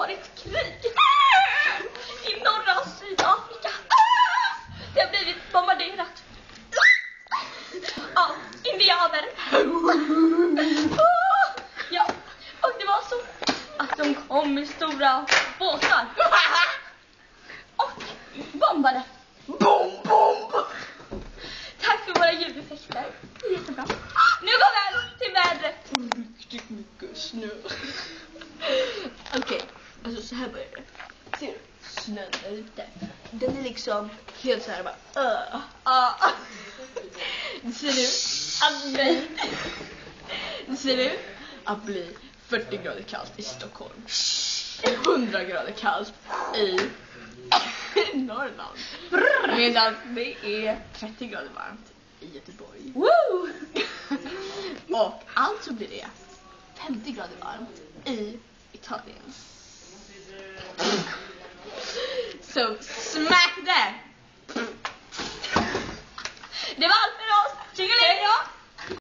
varit krig i norra Sydafrika. Det har blivit bombarderat av indianer. Ja, och det var så att de kom i stora båtar och bombade. Bomb! Tack för våra ljudeffekter. Jättebra. Nu går vi till vädret. Riktigt mycket snö. Okej, alltså så här börjar det. Ser du? Snön är ute. Den är liksom helt så här bara. Det ser ut att bli 40 grader kallt i Stockholm. 100 grader kallt i Norrland. Medan det är 30 grader varmt i Göteborg. Woo! Och alltså blir det 50 grader varmt i Italien. So, smack that! Det var allt